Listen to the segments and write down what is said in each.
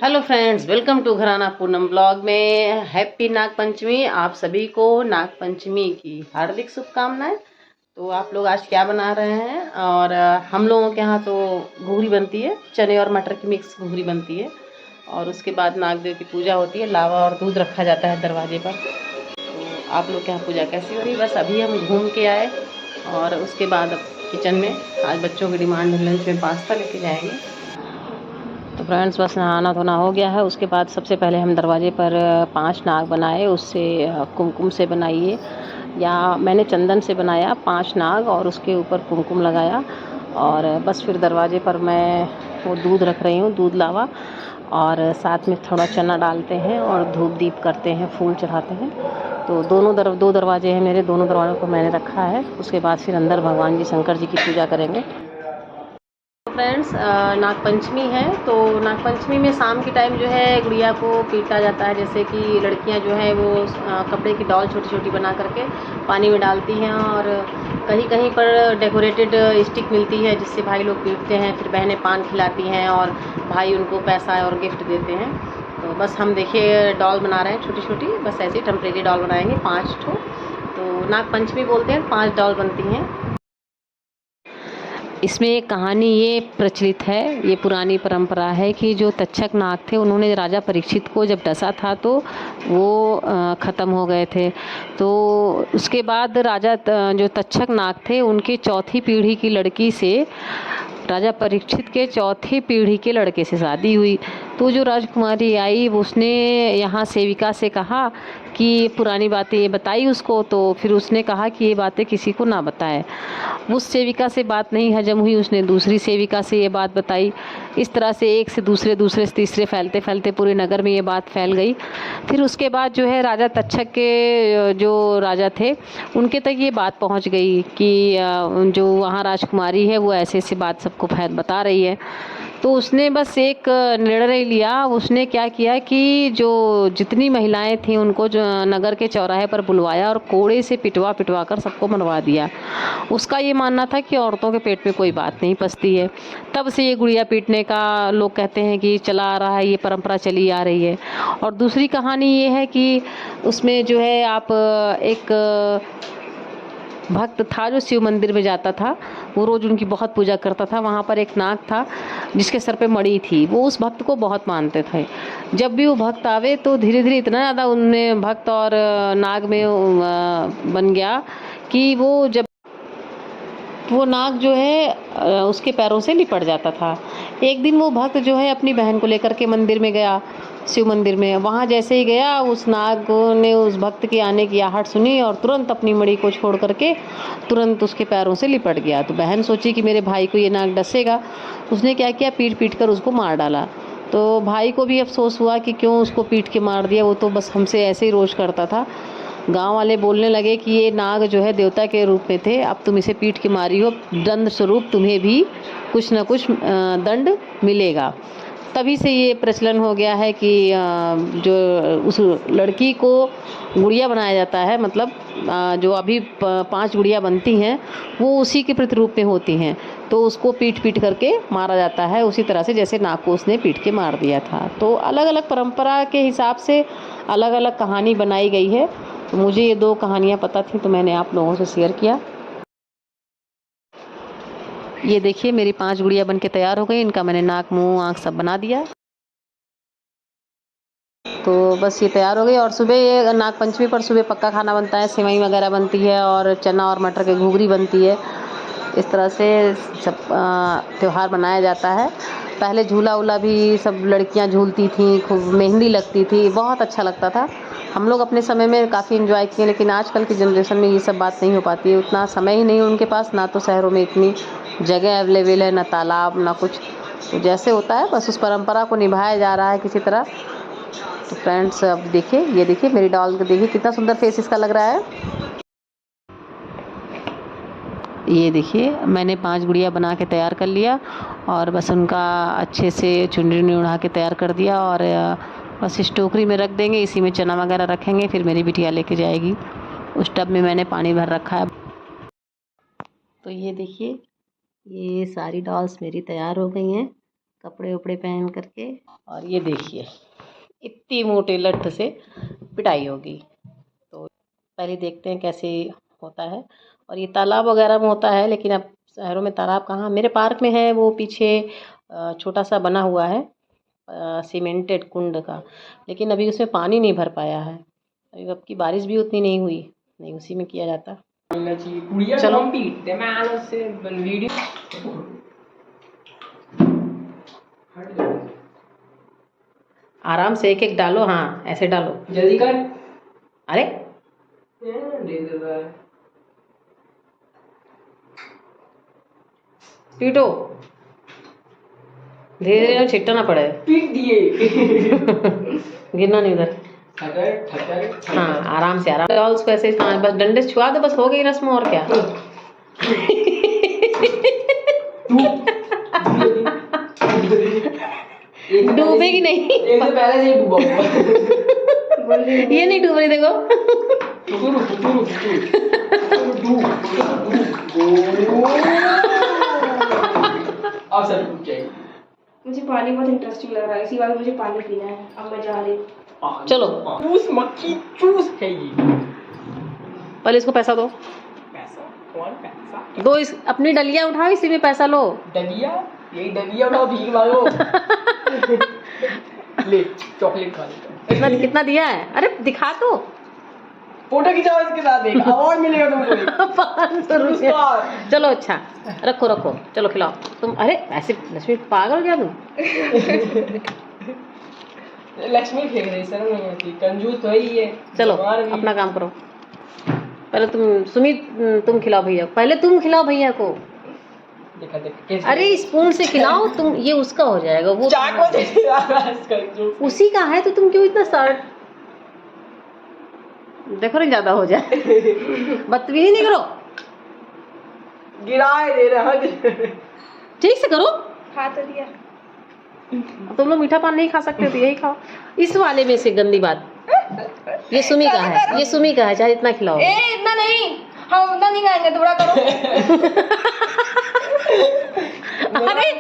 Hello friends, welcome to घराना Poonam blog में। Happy Nag Panchami. आप सभी को नाग पंचमी की हार्दिक शुभकामनाएं। तो आप लोग आज क्या बना रहे हैं? और हम लोगों के यहाँ तो घुघरी बनती है, चने और मटर की मिक्स घुघरी बनती है। और उसके बाद नाग देव की पूजा होती है, लावा और दूध रखा जाता है दरवाजे पर। तो आप लोग के यहाँ पूजा कैसी हो रही? बस अभी हम घूम के आए और उसके बाद अब किचन में आज बच्चों की डिमांड है, लंच में पास्ता लेके जाएंगे। तो फ्रेंड्स, बस नहाना धोना हो गया है। उसके बाद सबसे पहले हम दरवाजे पर 5 नाग बनाए। उससे कुमकुम से बनाइए या मैंने चंदन से बनाया 5 नाग और उसके ऊपर कुमकुम लगाया। और बस फिर दरवाजे पर मैं वो दूध रख रही हूँ, दूध लावा, और साथ में थोड़ा चना डालते हैं और धूप दीप करते हैं, फूल चढ़ाते हैं। तो दो दरवाजे हैं मेरे, दोनों दरवाज़ों को मैंने रखा है। उसके बाद फिर अंदर भगवान जी शंकर जी की पूजा करेंगे। फ्रेंड्स, नागपंचमी है। तो नागपंचमी में शाम के टाइम जो है गुड़िया को पीटा जाता है। जैसे कि लड़कियां जो है वो कपड़े की डॉल छोटी छोटी बना करके पानी में डालती हैं, और कहीं कहीं पर डेकोरेटेड स्टिक मिलती है जिससे भाई लोग पीटते हैं। फिर बहनें पान खिलाती हैं और भाई उनको पैसा और गिफ्ट देते हैं। तो बस हम देखिए डॉल बना रहे हैं छोटी छोटी, बस ऐसी टेम्परेरी डॉल बनाएंगे 5 ठो। तो नागपंचमी बोलते हैं, 5 डॉल बनती हैं। इसमें एक कहानी ये प्रचलित है, ये पुरानी परंपरा है कि जो तक्षक नाग थे उन्होंने राजा परीक्षित को जब डसा था तो वो ख़त्म हो गए थे। तो उसके बाद राजा जो तक्षक नाग थे उनके चौथी पीढ़ी की लड़की से, राजा परीक्षित के चौथी पीढ़ी के लड़के से शादी हुई। तो जो राजकुमारी आई उसने यहाँ सेविका से कहा कि पुरानी बातें ये बताई उसको। तो फिर उसने कहा कि ये बातें किसी को ना बताए। उस सेविका से बात नहीं हजम हुई, उसने दूसरी सेविका से ये बात बताई। इस तरह से एक से दूसरे, दूसरे से तीसरे फैलते फैलते पूरे नगर में ये बात फैल गई। फिर उसके बाद जो है राजा तक्षक के जो राजा थे उनके तक ये बात पहुंच गई कि जो वहाँ राजकुमारी है वो ऐसे ऐसी बात सबको बता रही है। तो उसने बस एक निर्णय लिया। उसने क्या किया कि जो जितनी महिलाएं थीं उनको जो नगर के चौराहे पर बुलवाया और कोड़े से पिटवा पिटवा कर सबको मरवा दिया। उसका ये मानना था कि औरतों के पेट में कोई बात नहीं पचती है। तब से ये गुड़िया पीटने का लोग कहते हैं कि चला आ रहा है, ये परंपरा चली आ रही है। और दूसरी कहानी ये है कि उसमें जो है आप एक भक्त था जो शिव मंदिर में जाता था, वो रोज़ उनकी बहुत पूजा करता था। वहाँ पर एक नाग था जिसके सर पे मणि थी, वो उस भक्त को बहुत मानते थे। जब भी वो भक्त आवे तो धीरे धीरे इतना ज़्यादा उनमें भक्त और नाग में बन गया कि वो नाग जो है उसके पैरों से लिपट जाता था। एक दिन वो भक्त जो है अपनी बहन को लेकर के मंदिर में गया, शिव मंदिर में। वहाँ जैसे ही गया उस नाग ने उस भक्त के आने की आहट सुनी और तुरंत अपनी मणि को छोड़ करके तुरंत उसके पैरों से लिपट गया। तो बहन सोची कि मेरे भाई को ये नाग डसेगा। उसने क्या किया, पीट पीट कर उसको मार डाला। तो भाई को भी अफसोस हुआ कि क्यों उसको पीट के मार दिया, वो तो बस हमसे ऐसे ही रोज करता था। गांव वाले बोलने लगे कि ये नाग जो है देवता के रूप में थे, अब तुम इसे पीट के मारी हो, दंड स्वरूप तुम्हें भी कुछ न कुछ दंड मिलेगा। तभी से ये प्रचलन हो गया है कि जो उस लड़की को गुड़िया बनाया जाता है, मतलब जो अभी 5 गुड़िया बनती हैं वो उसी के प्रतिरूप में होती हैं। तो उसको पीट पीट करके मारा जाता है, उसी तरह से जैसे नाग को उसने पीट के मार दिया था। तो अलग अलग परंपरा के हिसाब से अलग अलग कहानी बनाई गई है। तो मुझे ये 2 कहानियाँ पता थी तो मैंने आप लोगों से शेयर किया। ये देखिए मेरी 5 गुड़िया बन के तैयार हो गई। इनका मैंने नाक, मुंह, आँख सब बना दिया। तो बस ये तैयार हो गई। और सुबह ये नाग पंचमी पर सुबह पक्का खाना बनता है, सेवई वगैरह बनती है और चना और मटर की घुघरी बनती है। इस तरह से सब त्यौहार मनाया जाता है। पहले झूला वूला भी सब लड़कियां झूलती थीं, खूब मेहंदी लगती थी, बहुत अच्छा लगता था। हम लोग अपने समय में काफ़ी एंजॉय किए, लेकिन आजकल की जनरेशन में ये सब बात नहीं हो पाती है। उतना समय ही नहीं उनके पास, ना तो शहरों में इतनी जगह अवेलेबल है, ना तालाब, ना कुछ। तो जैसे होता है बस उस परंपरा को निभाया जा रहा है किसी तरह। तो फ्रेंड्स अब देखिए, ये देखिए मेरी डॉल को, देखिए कितना सुंदर फेस इसका लग रहा है। ये देखिए मैंने 5 गुड़िया बना के तैयार कर लिया और बस उनका अच्छे से चुनरी उड़ा के तैयार कर दिया। और बस इस टोकरी में रख देंगे, इसी में चना वगैरह रखेंगे, फिर मेरी बिटिया लेके जाएगी। उस टब में मैंने पानी भर रखा है। तो ये देखिए ये सारी डॉल्स मेरी तैयार हो गई हैं। कपड़े उपड़े पहन करके। और ये देखिए इतनी मोटे लठ से पिटाई होगी। तो पहले देखते हैं कैसे होता है। और ये तालाब वगैरह में होता है, लेकिन अब शहरों में तालाब कहाँ, मेरे पार्क में है वो पीछे छोटा सा बना हुआ है सीमेंटेड कुंड का, लेकिन अभी उसमें पानी नहीं भर पाया है। अभी अब की बारिश भी उतनी नहीं हुई, नहीं उसी में किया जाता। चलो आराम से एक एक डालो। हाँ ऐसे डालो, जल्दी कर। अरे पीटो, धीरे धीरे छिट्टा ना पड़े। पीट दिए। गिरना नहीं उधर। हाँ आराम से उसको ऐसे बस डंडे से छुआ दो, बस हो गई रस्म। और क्या डूबेगी नहीं, पहले से डूबा हुआ। ये नहीं डूब रही देखो। अब सब डूब जाएगी। मुझे पानी बहुत इंटरेस्टिंग लग रहा है, इसी बार मुझे पानी पीना है। अब मैं जा रही हूँ। चलो चूस मक्खी चूस है ये। पहले इसको पैसा दो। पैसा? कौन पैसा? दो, इस अपनी डलिया उठाओ, इसी में पैसा लो। डलिया? यही डलिया उठाओ, भीख मांगो। ले चॉकलेट खा ले। कितना दिया है? अरे दिखा तो, फोटो खिंचाओ इसके साथ, एक अवार्ड मिलेगा तुमको। 500 रुपया। चलो अच्छा रखो रखो, चलो खिलाओ तुम। अरे ऐसे लक्ष्मी पागल क्या तुम? लक्ष्मी फेंक रही, शर्म नहीं आती, कंजूस तो ही है। चलो अपना काम करो। पहले तुम सुमित, तुम खिलाओ भैया, पहले तुम खिलाओ भैया को। देखा देख। अरे स्पून से खिलाओ तुम, ये उसका हो जाएगा। वो चाकू उसी का है, तो तुम क्यों इतना सार देखो नहीं ज्यादा हो जाए। बदतमीजी नहीं करो, गिराए दे रहा। ठीक से करो। खा तो दिया। तुम लोग मीठा पान नहीं खा सकते तो यही खाओ। इस वाले में से गंदी बात, ये सुमी का है, ये सुमी का है, चाहे इतना खिलाओ। इतना नहीं, हम उतना नहीं खाएंगे, थोड़ा करो। अरे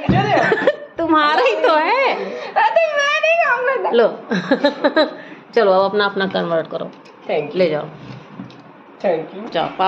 तुम्हारा ही तो है। अरे मैं नहीं खाऊंगा। लो चलो अब अपना अपना कन्वर्ट करो, थैंक यू। ले जाओ, थैंक यू। जाओ।